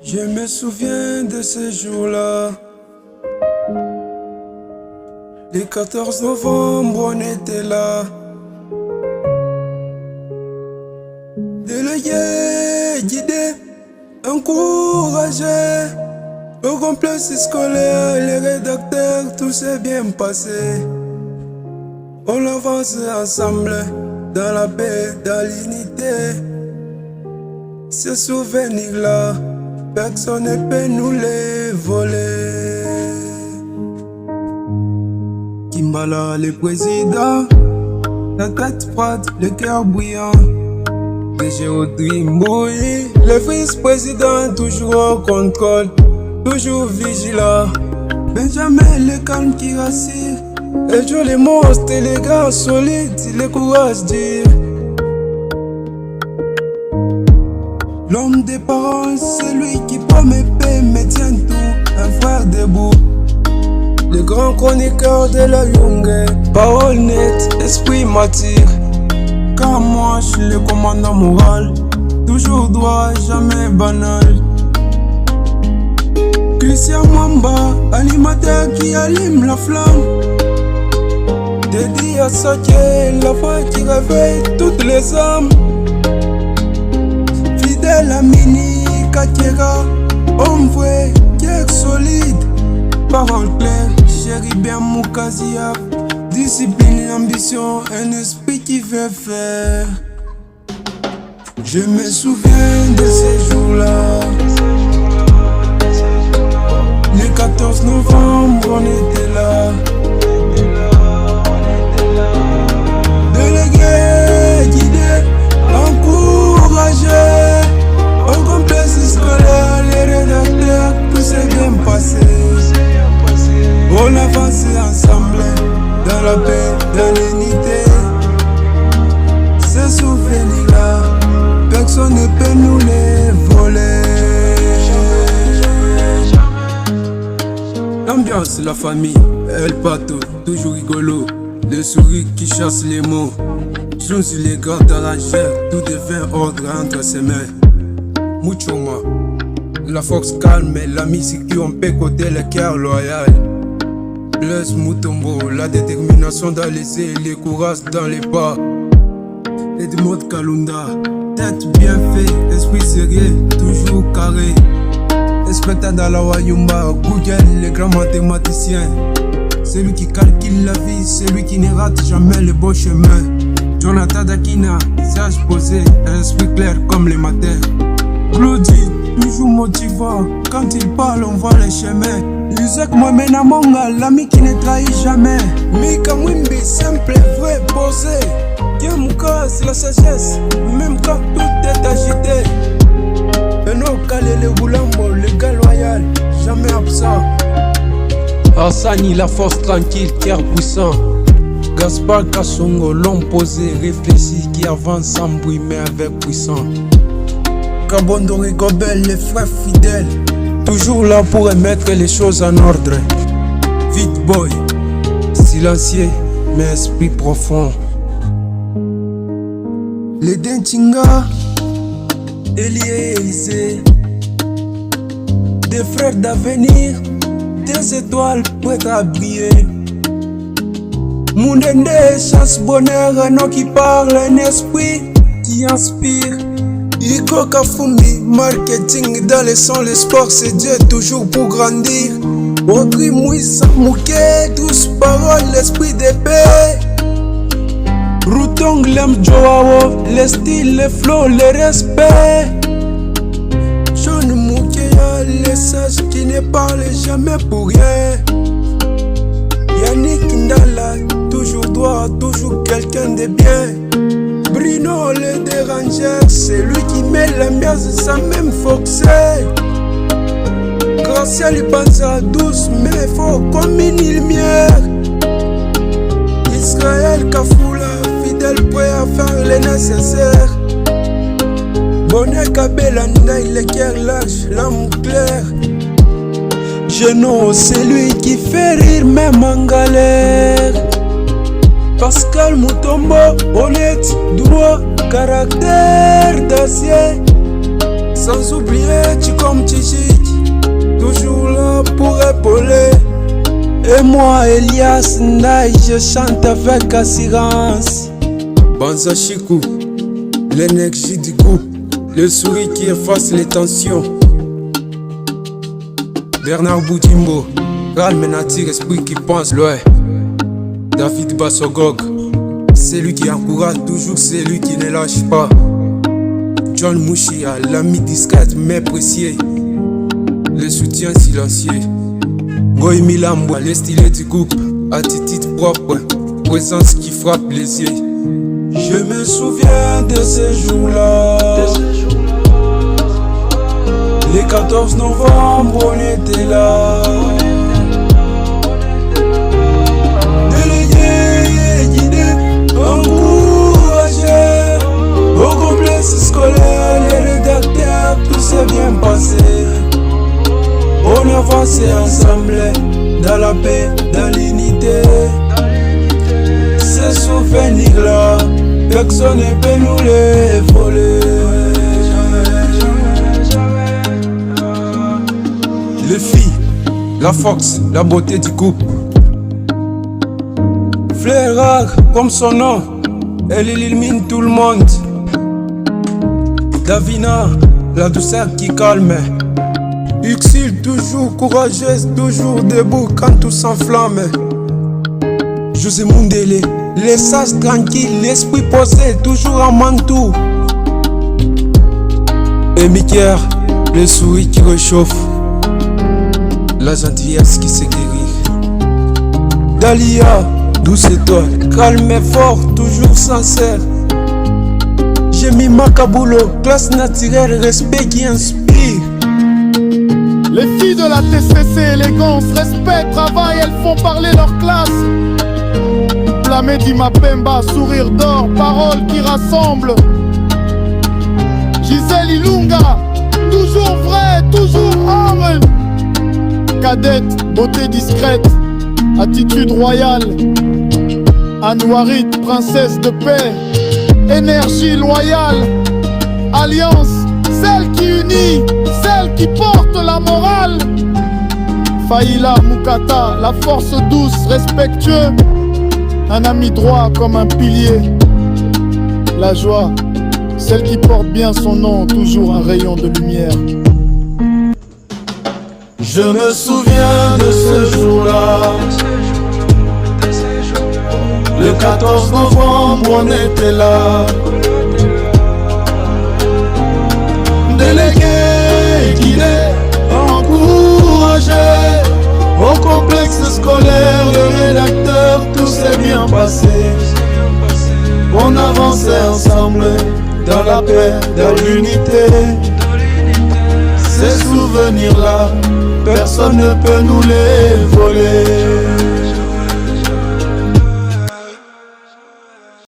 Je me souviens de ces jours-là. Le 14 novembre, on était là. Délégué, guidé, encouragé. Au complexe scolaire, les rédacteurs, tout s'est bien passé. On avance ensemble, dans la paix, dans l'unité. Ces souvenirs-là, personne ne peut nous les voler. Kimbala, le président, la tête froide, le cœur bouillant. DG Audrey Mbouyi, le vice-président, toujours au contrôle, toujours vigilant. Benjamin, le calme qui rassure. Et Joe, les monstres, les gars solides, le courage dire. L'homme des parents, c'est lui qui promet paix, mais tient tout, un frère debout. Le grand chroniqueur de la Youngé, parole nette, esprit mature. Car moi, je suis le commandant moral, toujours droit, jamais banal. Christian Mwamba, animateur qui allume la flamme. Dédié à Saké, la voix qui réveille toutes les âmes. Fidèle à Mini Katiera, homme vrai, cœur solide. Parole claire, chéri bien Moukazia. Discipline, ambition, un esprit qui veut faire. Je me souviens de ces jours-là. Le 14 novembre, on était là. Délégué, guidé, encouragé. Au complexe scolaire, les rédacteurs, tout s'est bien passé. On avance ensemble, dans la paix, dans l'unité. Ces souvenirs-là, personne ne peut nous les voler. L'ambiance, la famille, El Pato, toujours rigolo. Le sourire qui chasse les mots. Joue sur les gardes arrangeurs, tout devient ordre entre ses mains. Muchoma, la force calme et la musique qui on peut côté le cœur loyal. Blaise Mutombo, la détermination dans les ailes, le courage dans les pas. Edmond Kalunda, tête bien fait, esprit sérieux, toujours carré. Inspecteur dans la Wayumba, Google, le grand mathématicien. Celui qui calcule la vie, celui qui ne rate jamais le bon chemin. Jonathan Dakina, sage posé, un esprit clair comme le matin. Claudie, toujours motivant, quand il parle on voit les chemins. Isaac Mohamed Amonga, l'ami qui ne trahit jamais. Mika Mwimbi, simple, vrai, posé. Kiamuka, c'est la sagesse, même quand tout est agité. Beno Kalele Boulambo, le gars loyal, jamais absent. Arsani, la force tranquille, cœur puissant. Gaspard Kassongo, l'homme posé, réfléchi, qui avance sans bruit mais avec puissance. Kabondo Rigobel, les frères fidèles, toujours là pour remettre les choses en ordre. Vite boy, silencieux mais esprit profond. Les Dentinga, Elie et Élysée, des frères d'avenir, des étoiles prêtes à briller. Moundende, chasse bonheur, un nom qui parle, un esprit qui inspire. Iko Kafumi, marketing dans les sons, le sport c'est Dieu toujours pour grandir. Audrey Mouissa Mouké, douce parole, l'esprit d'épée. Routong Lem Joao, le style, le flow, le respect. John Moukéa, le sage qui ne parle jamais pour rien. Yannick Ndala, toujours droit, toujours quelqu'un de bien. Bruno le dérangeur, c'est lui qui met l'ambiance sans même forcer. Gracia Libanza, douce mais fort comme une lumière. Israël Kafoula, fidèle prêt à faire le nécessaire. Bonnet Kabela Ndaï, le cœur large, l'âme claire. Geno, c'est lui qui fait rire même en galère. Pascal Mutombo, honnête, droit, caractère d'acier. Sans oublier Chikom Tchik, toujours là pour épauler. Et moi Elias Ndaï, je chante avec assurance. Banza Chikou, l'énergie du groupe, le sourire qui efface les tensions. Bernard Boudimbo, calme nature, esprit qui pense loin. David Bassogog, c'est lui qui encourage toujours, c'est lui qui ne lâche pas. John Mouchia, l'ami discret mais précieux, le soutien silencieux. Goy Milambo, les stylés du groupe, attitude propre, présence qui frappe les yeux. Je me souviens de ces jours-là. Les 14 novembre, on était là. Délégués, guidés, encouragés. Au complexe scolaire, les rédacteurs, tout s'est bien passé. On avançait ensemble, dans la paix, dans l'unité. Ces souvenirs-là, personne ne peut nous les voler. Les filles, la force, la beauté du couple. Fleur rare comme son nom, elle illumine tout le monde. Davina, la douceur qui calme. Uxil, toujours courageuse, toujours debout quand tout s'enflamme. José Mundele, les sages tranquilles, l'esprit posé, toujours en manteau. Et Miker, le sourire qui réchauffe, la gentillesse qui se guérit. Dalia, douce étoile, calme et fort, toujours sincère. J'ai mis Makabulo, classe naturelle, respect qui inspire. Les filles de la TCC, élégance, respect, travail, elles font parler leur classe. Blamé Mapemba, sourire d'or, paroles qui rassemblent. Gisèle Ilunga, toujours vrai, toujours humble. Cadette, beauté discrète, attitude royale. Anouarit, princesse de paix, énergie loyale. Alliance, celle qui unit, celle qui porte la morale. Faïla Moukata, la force douce, respectueux. Un ami droit comme un pilier. La joie, celle qui porte bien son nom, toujours un rayon de lumière. Je me souviens de ce jour-là. Le 14 novembre, on était là. Délégués, guidés, encouragés. Au complexe scolaire, le rédacteur, tout s'est bien passé. On avançait ensemble, dans la paix, dans l'unité. Ces souvenirs-là, personne ne peut nous les voler.